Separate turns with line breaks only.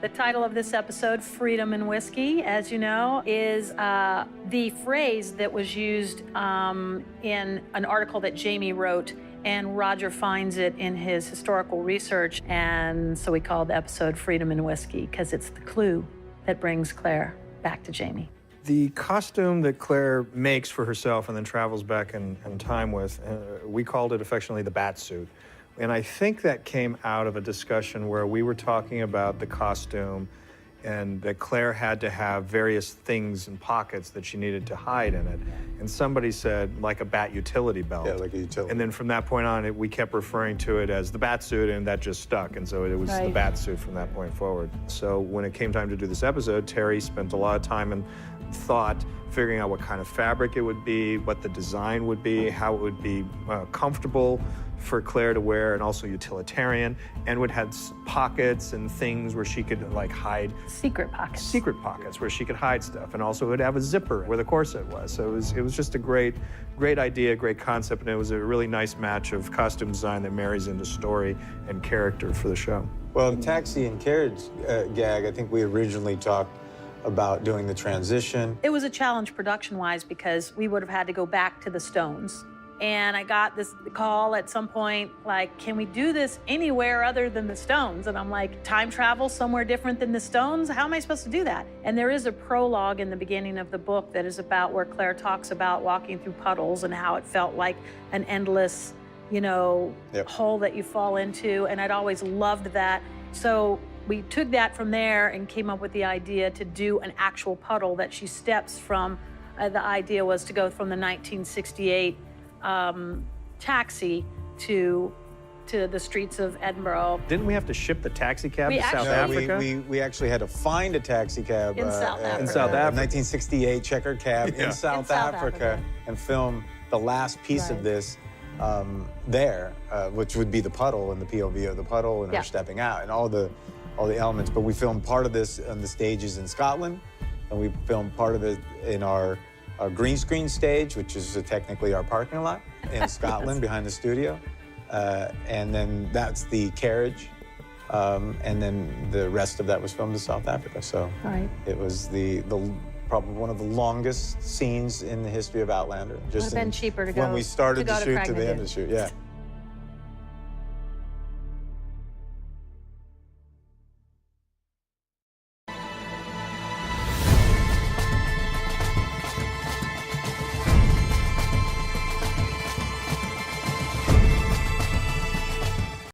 The title of this episode, Freedom and Whiskey, as you know, is the phrase that was used in an article that Jamie wrote, and Roger finds it in his historical research. And so we called the episode Freedom and Whiskey because it's the clue that brings Claire back to Jamie.
The costume that Claire makes for herself and then travels back in time with, we called it affectionately the bat suit. And I think that came out of a discussion where we were talking about the costume and that Claire had to have various things and pockets that she needed to hide in it. And somebody said, like a bat utility belt.
Yeah, like a utility.
And then from that point on, we kept referring to it as the bat suit, and that just stuck. And so it was the bat suit from that point forward. So when it came time to do this episode, Terry spent a lot of time and thought figuring out what kind of fabric it would be, what the design would be, how it would be comfortable for Claire to wear, and also utilitarian, and would have pockets and things where she could like hide.
Secret pockets.
Secret pockets where she could hide stuff, and also it would have a zipper where the corset was. So it was just a great idea, great concept, and it was a really nice match of costume design that marries into story and character for the show.
Well, the taxi and carriage gag, I think we originally talked about doing the transition.
It was a challenge production-wise because we would have had to go back to the Stones. And I got this call at some point, like, can we do this anywhere other than the Stones? And I'm like, time travel somewhere different than the Stones? How am I supposed to do that? And there is a prologue in the beginning of the book that is about where Claire talks about walking through puddles and how it felt like an endless, hole that you fall into. And I'd always loved that. So we took that from there and came up with the idea to do an actual puddle that she steps from. The idea was to go from the 1968 taxi to the streets of Edinburgh.
Didn't we have to ship the taxi cab to South
No,
Africa?
we actually had to find a taxi cab
In South Africa.
In South Africa.
1968 checker cab in South Africa, and film the last piece of this there, which would be the puddle and the POV of the puddle and her stepping out and all the elements. But we filmed part of this on the stages in Scotland, and we filmed part of it in our green screen stage, which is technically our parking lot in Scotland behind the studio. And then that's the carriage. And then the rest of that was filmed in South Africa. So it was probably one of the longest scenes in the history of Outlander.
Just would have been cheaper to go
when we started to shoot to the end of the shoot,